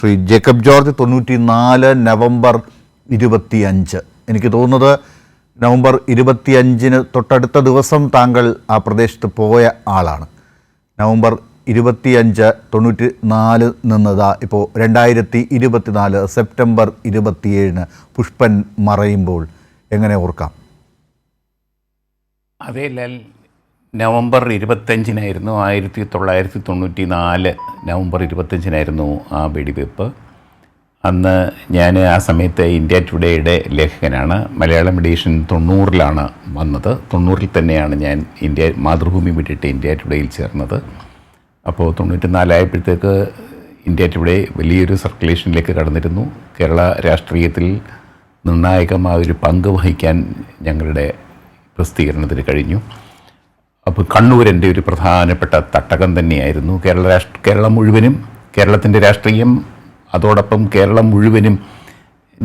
Shri Jacob George 94 November 25. എനിക്ക് തോന്നുന്നത് November 25-ന് തൊട്ടടുത്ത ദിവസം താങ്കൾ ആ പ്രദേശത്ത് പോയ ആളാണ്. നവംബർ 25 94 നിന്നതാ ഇപ്പോൾ 2024 സെപ്റ്റംബർ 27-ന് പുഷ്പൻ മറയുമ്പോൾ എങ്ങനെ ഓർക്കാം? അതേ ലാൽ, നവംബർ 25-നായിരുന്നു 1994 നവംബർ 25-നായിരുന്നു ആ വെടിവെപ്പ്. അന്ന് ഞാൻ ആ സമയത്ത് ഇന്ത്യ ടുഡേയുടെ ലേഖകനാണ്. മലയാളം എഡിഷൻ 90-ലാണ് വന്നത്. 90-ൽ തന്നെയാണ് ഞാൻ മാതൃഭൂമി വിട്ടിട്ട് ഇന്ത്യ ടുഡേയിൽ ചേർന്നത്. അപ്പോൾ 94 ആയപ്പോഴത്തേക്ക് ഇന്ത്യ ടുഡേ വലിയൊരു സർക്കുലേഷനിലേക്ക് കടന്നിരുന്നു. കേരള രാഷ്ട്രീയത്തിൽ നിർണായകമായ ഒരു പങ്ക് വഹിക്കാൻ ഞങ്ങളുടെ പ്രസിദ്ധീകരണത്തിന് കഴിഞ്ഞു. അപ്പോൾ കണ്ണൂർ എൻ്റെ ഒരു പ്രധാനപ്പെട്ട തട്ടകം തന്നെയായിരുന്നു. കേരളം മുഴുവനും, കേരളത്തിൻ്റെ രാഷ്ട്രീയം, അതോടൊപ്പം കേരളം മുഴുവനും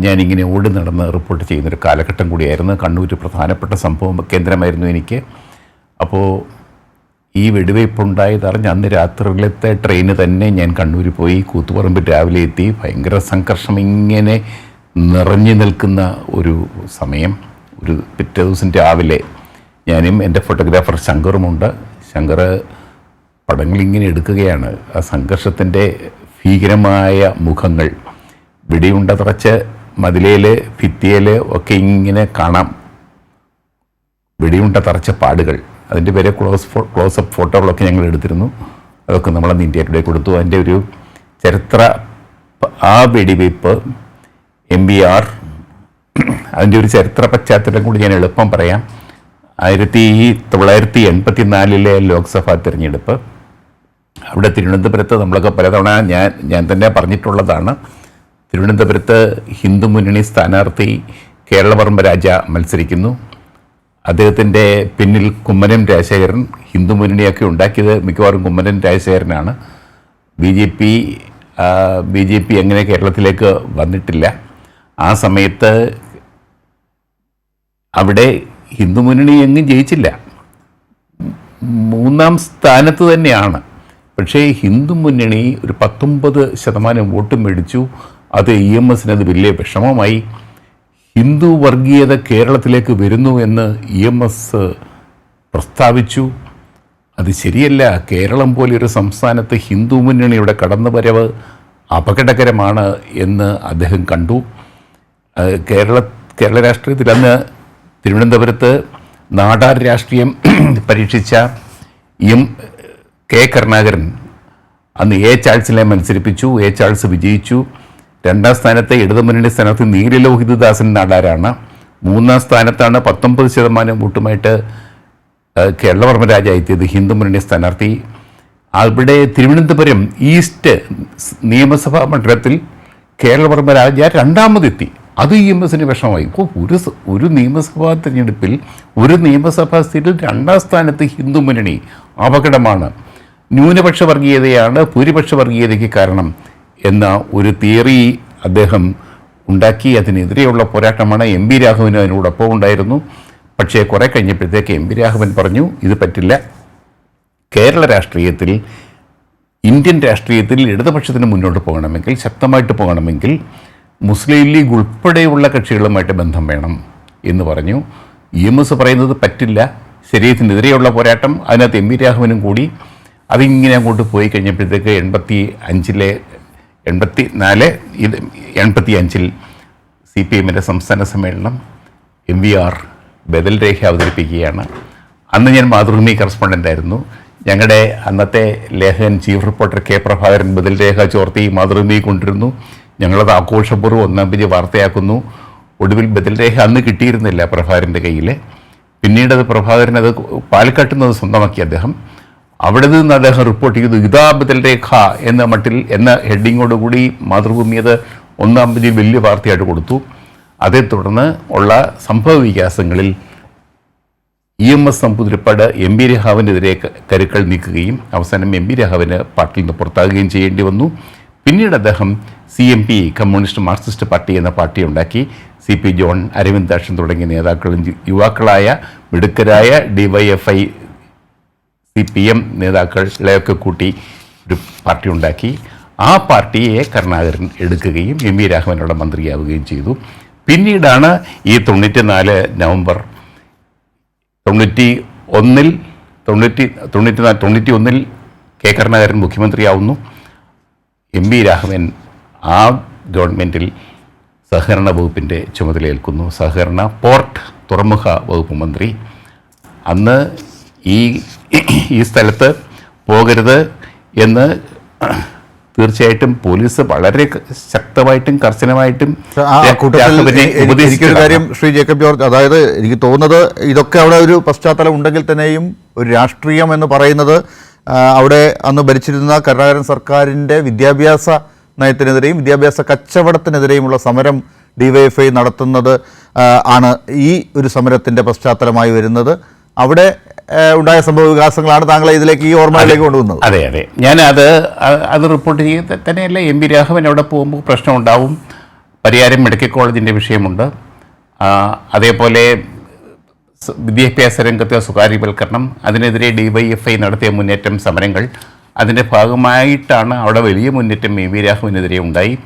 ഞാനിങ്ങനെ ഓടി നടന്ന് റിപ്പോർട്ട് ചെയ്യുന്നൊരു കാലഘട്ടം കൂടിയായിരുന്നു. കണ്ണൂർ പ്രധാനപ്പെട്ട സംഭവം കേന്ദ്രമായിരുന്നു എനിക്ക്. അപ്പോൾ ഈ വെടിവയ്പ്പുണ്ടായതറിഞ്ഞ് അന്ന് രാത്രിയിലത്തെ ട്രെയിന് തന്നെ ഞാൻ കണ്ണൂർ പോയി. കൂത്തുപറമ്പിൽ രാവിലെ എത്തി. ഭയങ്കര സംഘർഷം ഇങ്ങനെ നിറഞ്ഞു നിൽക്കുന്ന ഒരു സമയം. ഒരു പിറ്റേ ദിവസം രാവിലെ ഞാനും എൻ്റെ ഫോട്ടോഗ്രാഫർ ശങ്കറുമുണ്ട്. ശങ്കർ പടങ്ങളിങ്ങനെ എടുക്കുകയാണ്. ആ സംഘർഷത്തിൻ്റെ ഭീകരമായ മുഖങ്ങൾ വെടിയുണ്ട തറച്ച് മതിലേൽ ഭിത്തിയിൽ ഒക്കെ ഇങ്ങനെ കാണാം. വെടിയുണ്ട തറച്ച പാടുകൾ, അതിൻ്റെ പേരെ ക്ലോസപ്പ് ഫോട്ടോകളൊക്കെ ഞങ്ങൾ എടുത്തിരുന്നു. അതൊക്കെ നമ്മളന്ന് ഇന്ത്യ ടുഡേ കൊടുത്തു. അതിൻ്റെ ഒരു ചരിത്ര, ആ വെടിവയ്പ്പ് MBR, അതിൻ്റെ ഒരു ചരിത്ര പശ്ചാത്തലം കൂടി ഞാൻ എളുപ്പം പറയാം. 1984 ലോക്സഭാ തിരഞ്ഞെടുപ്പ്. അവിടെ തിരുവനന്തപുരത്ത് നമ്മളൊക്കെ പലതവണ ഞാൻ തന്നെ പറഞ്ഞിട്ടുള്ളതാണ്. തിരുവനന്തപുരത്ത് ഹിന്ദു മുന്നണി സ്ഥാനാർത്ഥി കേരളവർമ്മ രാജ മത്സരിക്കുന്നു. അദ്ദേഹത്തിൻ്റെ പിന്നിൽ കുമ്മനം രാജശേഖരൻ. ഹിന്ദു മുന്നണിയൊക്കെ ഉണ്ടാക്കിയത് മിക്കവാറും കുമ്മനം രാജശേഖരനാണ്. ബി ജെ പി അങ്ങനെ കേരളത്തിലേക്ക് വന്നിട്ടില്ല. ആ സമയത്ത് അവിടെ ഹിന്ദു മുന്നണി എങ്ങും ജയിച്ചില്ല, 3-ാം സ്ഥാനത്ത് തന്നെയാണ്. പക്ഷേ ഹിന്ദു മുന്നണി ഒരു 19% വോട്ട് മേടിച്ചു. അത് EMSന് അത് വലിയ വിഷമമായി. ഹിന്ദു വർഗീയത കേരളത്തിലേക്ക് വരുന്നു എന്ന് EMS പ്രസ്താവിച്ചു. അത് ശരിയല്ല. കേരളം പോലെയൊരു സംസ്ഥാനത്ത് ഹിന്ദു മുന്നണിയുടെ കടന്നുവരവ് അപകടകരമാണ് എന്ന് അദ്ദേഹം കണ്ടു. കേരള രാഷ്ട്രീയത്തിൽ അന്ന് തിരുവനന്തപുരത്ത് നാടാർ രാഷ്ട്രീയം പരീക്ഷിച്ച കെ കരുണാകരൻ അന്ന് A ചാൾസിനെ മത്സരിപ്പിച്ചു. A ചാൾസ് വിജയിച്ചു. 2-ാം സ്ഥാനത്ത് ഇടതുമുന്നണി സ്ഥാനാർത്ഥി നീലലോഹിതദാസൻ നാടാരാണ്. 3-ാം സ്ഥാനത്താണ് 19% വോട്ടുമായിട്ട് കേരളവർമ്മ രാജ എത്തിയത്, ഹിന്ദു മുന്നണി സ്ഥാനാർത്ഥി. അവിടെ തിരുവനന്തപുരം ഈസ്റ്റ് നിയമസഭാ മണ്ഡലത്തിൽ കേരളവർമ്മ രാജ 2ാമതെത്തി. അത് EMSന് വിഷമമായി. ഒരു നിയമസഭാ തിരഞ്ഞെടുപ്പിൽ ഒരു നിയമസഭാ സീറ്റിൽ 2ാം സ്ഥാനത്ത് ഹിന്ദു മുന്നണി അപകടമാണ്, ന്യൂനപക്ഷ വർഗീയതയാണ് ഭൂരിപക്ഷ വർഗീയതയ്ക്ക് കാരണം എന്ന ഒരു തിയറി അദ്ദേഹം ഉണ്ടാക്കി. അതിനെതിരെയുള്ള പോരാട്ടമാണ്. MB രാഘവനും അതിനോടൊപ്പം ഉണ്ടായിരുന്നു. പക്ഷേ കുറേ കഴിഞ്ഞപ്പോഴത്തേക്ക് MB രാഘവൻ പറഞ്ഞു, ഇത് പറ്റില്ല. കേരള രാഷ്ട്രീയത്തിൽ, ഇന്ത്യൻ രാഷ്ട്രീയത്തിൽ ഇടതുപക്ഷത്തിന് മുന്നോട്ട് പോകണമെങ്കിൽ, ശക്തമായിട്ട് പോകണമെങ്കിൽ മുസ്ലിം ലീഗ് ഉൾപ്പെടെയുള്ള കക്ഷികളുമായിട്ട് ബന്ധം വേണം എന്ന് പറഞ്ഞു. EMS പറയുന്നത് പറ്റില്ല, ശരീരത്തിനെതിരെയുള്ള പോരാട്ടം. അതിനകത്ത് MB രാഘവനും കൂടി. അതിങ്ങനെ അങ്ങോട്ട് പോയി കഴിഞ്ഞപ്പോഴത്തേക്ക് 85-ൽ CPMൻ്റെ സംസ്ഥാന സമ്മേളനം MVR ബദൽ രേഖ അവതരിപ്പിക്കുകയാണ്. അന്ന് ഞാൻ മാതൃഭൂമി കറസ്പോണ്ടൻ്റായിരുന്നു. ഞങ്ങളുടെ അന്നത്തെ ലേഖകൻ ചീഫ് റിപ്പോർട്ടർ K പ്രഭാകരൻ ബദൽ രേഖ ചോർത്തി മാതൃഭൂമി കൊണ്ടിരുന്നു. ഞങ്ങളത് ആഘോഷപൂർവ്വം 1-ാം പേജ് വാർത്തയാക്കുന്നു. ഒടുവിൽ ബദൽ രേഖ അന്ന് കിട്ടിയിരുന്നില്ല പ്രഭാകരൻ്റെ കയ്യിൽ. പിന്നീട് അത് പ്രഭാകരൻ അത് പാലക്കാട്ടിൽ നിന്ന് സ്വന്തമാക്കി അദ്ദേഹം. അവിടെ നിന്ന് അദ്ദേഹം റിപ്പോർട്ട് ചെയ്തു, ഇതാ ബദൽ രേഖ എന്ന മട്ടിൽ, എന്ന ഹെഡിങ്ങോടുകൂടി മാതൃഭൂമി അത് 1-ാം പേജിൽ വലിയ വാർത്തയായിട്ട് കൊടുത്തു. അതേ തുടർന്ന് ഉള്ള സംഭവ വികാസങ്ങളിൽ EMS നമ്പൂതിരിപ്പാട് MB രാഘവനെതിരെ കരുക്കൾ നീക്കുകയും അവസാനം MB രാഘവന് പാർട്ടിയിൽ നിന്ന് പുറത്താകുകയും ചെയ്യേണ്ടി വന്നു. പിന്നീട് അദ്ദേഹം CMP, കമ്മ്യൂണിസ്റ്റ് മാർക്സിസ്റ്റ് പാർട്ടി എന്ന പാർട്ടി ഉണ്ടാക്കി. CP ജോൺ, അരവിന്ദാക്ഷൻ തുടങ്ങിയ നേതാക്കളും യുവാക്കളായ മിടുക്കരായ DYFI, CPM നേതാക്കളെയൊക്കെ കൂട്ടി ഒരു പാർട്ടി ഉണ്ടാക്കി. ആ പാർട്ടിയെ കരുണാകരൻ എടുക്കുകയും എം വി രാഘവൻ അവിടെ മന്ത്രിയാവുകയും ചെയ്തു. പിന്നീടാണ് ഈ 94 നവംബർ 91 കെ കരുണാകരൻ മുഖ്യമന്ത്രിയാവുന്നു. എം വി രാഘവൻ ആ ഗവൺമെൻറ്റിൽ സഹകരണ വകുപ്പിൻ്റെ ചുമതലയേൽക്കുന്നു. സഹകരണ പോർട്ട് തുറമുഖ വകുപ്പ് മന്ത്രി. അന്ന് ഈ സ്ഥലത്ത് പോകരുത് എന്ന് തീർച്ചയായിട്ടും പോലീസ് വളരെ ശക്തമായിട്ടും കർശനമായിട്ടും ആ കൂട്ടത്തിൽ എനിക്കൊരു കാര്യം ശ്രീ ജേക്കബ് ജോർജ്, അതായത് എനിക്ക് തോന്നുന്നത് ഇതൊക്കെ അവിടെ ഒരു പശ്ചാത്തലം ഉണ്ടെങ്കിൽ തന്നെയും ഒരു രാഷ്ട്രീയം എന്ന് പറയുന്നത് അവിടെ അന്ന് ഭരിച്ചിരുന്ന കരുണാകരൻ സർക്കാരിൻ്റെ വിദ്യാഭ്യാസ നയത്തിനെതിരെയും വിദ്യാഭ്യാസ കച്ചവടത്തിനെതിരെയുമുള്ള സമരം ഡിവൈഎഫ്ഐ നടത്തുന്നത് ആണ് ഈ ഒരു സമരത്തിൻ്റെ പശ്ചാത്തലമായി വരുന്നത്. അവിടെ ഉണ്ടായ സംഭവ വികാസങ്ങളാണ് താങ്കളെ ഇതിലേക്ക് ഈ ഓർമ്മയിലേക്ക് കൊണ്ടുവന്നത്. അതെ അതെ, ഞാൻ അത് റിപ്പോർട്ട് ചെയ്ത് തന്നെയല്ല. എം വി രാഘവൻ അവിടെ പോകുമ്പോൾ പ്രശ്നമുണ്ടാവും. പരിയാരം മെഡിക്കൽ കോളേജിൻ്റെ വിഷയമുണ്ട്. അതേപോലെ വിദ്യാഭ്യാസ രംഗത്തെ സ്വകാര്യവൽക്കരണം, അതിനെതിരെ ഡിവൈഎഫ്ഐ നടത്തിയ മുന്നേറ്റം, സമരങ്ങൾ, അതിൻ്റെ ഭാഗമായിട്ടാണ് അവിടെ വലിയ മുന്നേറ്റം എം വി രാഘവനെതിരെ ഉണ്ടായി.